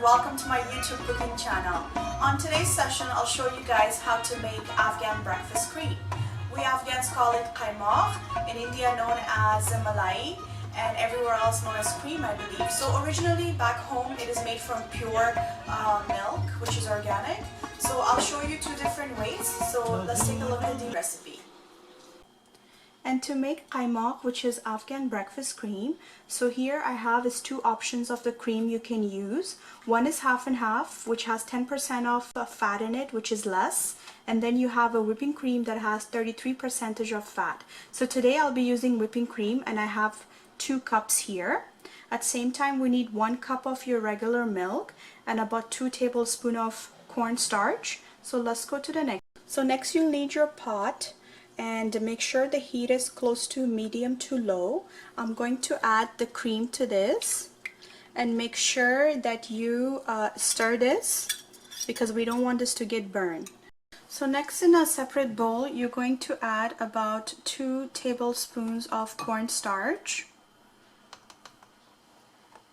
welcome to my YouTube cooking channel. On today's session, I'll show you guys how to make Afghan breakfast cream. We Afghans call it Qaimaq, in India known as malai, and everywhere else known as cream, I believe. So originally back home it is made from pure milk, which is organic. So I'll show you two different ways. So let's take a look at the recipe. And to make Qaimaq, which is Afghan breakfast cream, so here I have is two options of the cream you can use. One is half and half, which has 10% of fat in it, which is less. And then you have a whipping cream that has 33% of fat. So today I'll be using whipping cream, and I have 2 cups here. At the same time, we need 1 cup of your regular milk and about 2 tablespoons of cornstarch. So let's go to the next. So next you'll need your pot, and make sure the heat is close to medium to low. I'm going to add the cream to this, and make sure that you stir this because we don't want this to get burned. So next, in a separate bowl, you're going to add about 2 tablespoons of cornstarch,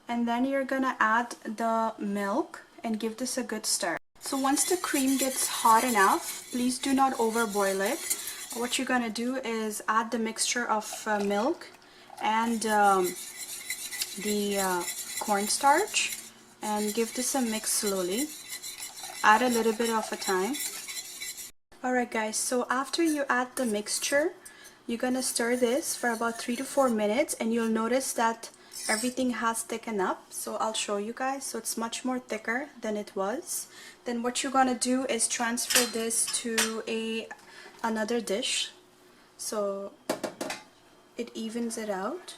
and then you're gonna add the milk and give this a good stir. So once the cream gets hot enough, please do not overboil it. What you're gonna do is add the mixture of milk and the cornstarch, and give this a mix slowly. Add a little bit of a time. Alright guys, so after you add the mixture, you're gonna stir this for about 3 to 4 minutes, and you'll notice that everything has thickened up. So I'll show you guys. So it's much more thicker than it was. Then what you're gonna do is transfer this to another dish, so it evens it out,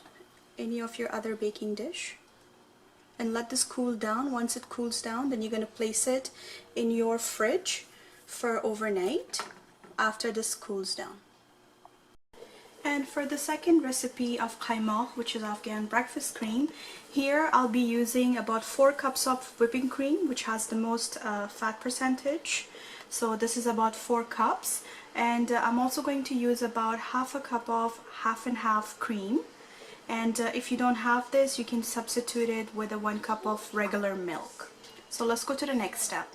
any of your other baking dish, and let this cool down. Once it cools down, then you're going to place it in your fridge for overnight after this cools down. And for the second recipe of Qaimaq, which is Afghan breakfast cream, here I'll be using about 4 cups of whipping cream, which has the most fat percentage. So this is about 4 cups. And I'm also going to use about half a cup of half and half cream. And if you don't have this, you can substitute it with a 1 cup of regular milk. So let's go to the next step.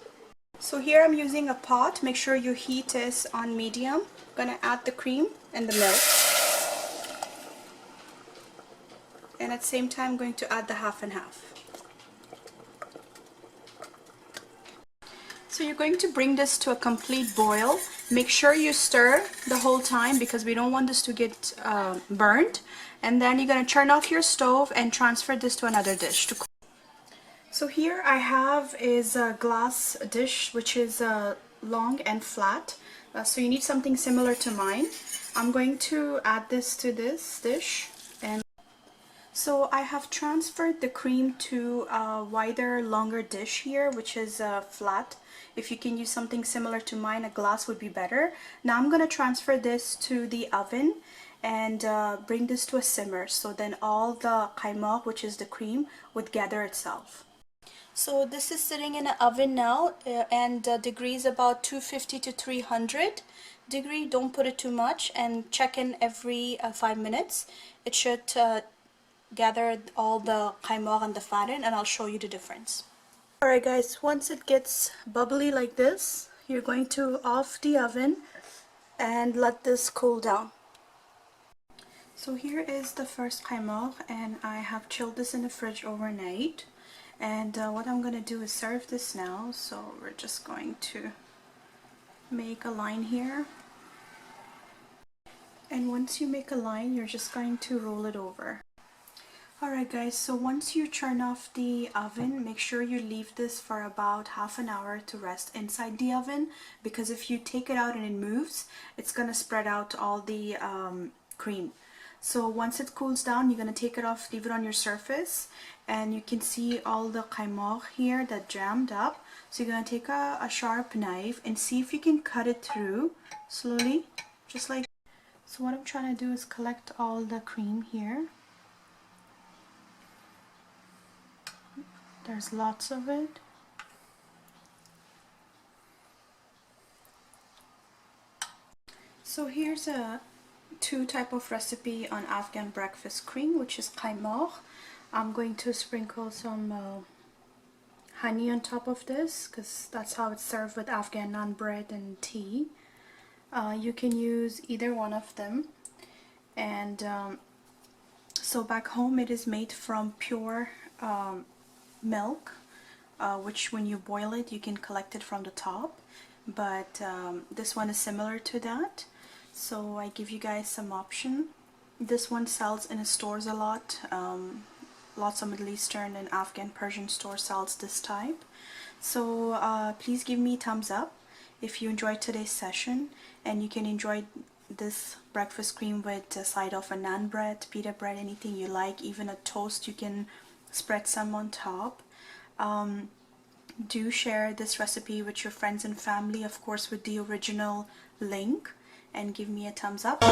So here I'm using a pot. Make sure your heat is on medium. I'm gonna add the cream and the milk. And at the same time, I'm going to add the half and half. So you're going to bring this to a complete boil. Make sure you stir the whole time because we don't want this to get burned. And then you're going to turn off your stove and transfer this to another dish to cook. So here I have is a glass dish which is long and flat. So you need something similar to mine. I'm going to add this to this dish. And so I have transferred the cream to a wider, longer dish here, which is flat. If you can use something similar to mine, a glass would be better. Now I'm going to transfer this to the oven and bring this to a simmer. So then all the Qaimaq, which is the cream, would gather itself. So this is sitting in an oven now, and degrees about 250 to 300 degree. Don't put it too much, and check in every 5 minutes. It should gather all the Qaimaq and the fat in, and I'll show you the difference. Alright guys, once it gets bubbly like this, you're going to off the oven and let this cool down. So here is the first Qaimaq, and I have chilled this in the fridge overnight. And what I'm going to do is serve this now. So we're just going to make a line here. And once you make a line, you're just going to roll it over. Alright guys, so once you turn off the oven, make sure you leave this for about half an hour to rest inside the oven, because if you take it out and it moves, it's going to spread out all the cream. So once it cools down, you're going to take it off, leave it on your surface, and you can see all the Qaimaq here that jammed up. So you're going to take a sharp knife and see if you can cut it through slowly, just like. So what I'm trying to do is collect all the cream here. There's lots of it. So here's a 2 type of recipe on Afghan breakfast cream, which is Qaimaq. I'm going to sprinkle some honey on top of this because that's how it's served with Afghan naan bread and tea. You can use either one of them. And so back home it is made from pure milk, which when you boil it you can collect it from the top, but this one is similar to that, so I give you guys some option. This one sells in stores a lot. Lots of Middle Eastern and Afghan Persian stores sells this type. So please give me thumbs up if you enjoyed today's session, and you can enjoy this breakfast cream with a side of a naan bread, pita bread, anything you like, even a toast you can spread some on top. Do share this recipe with your friends and family, of course with the original link, and give me a thumbs up.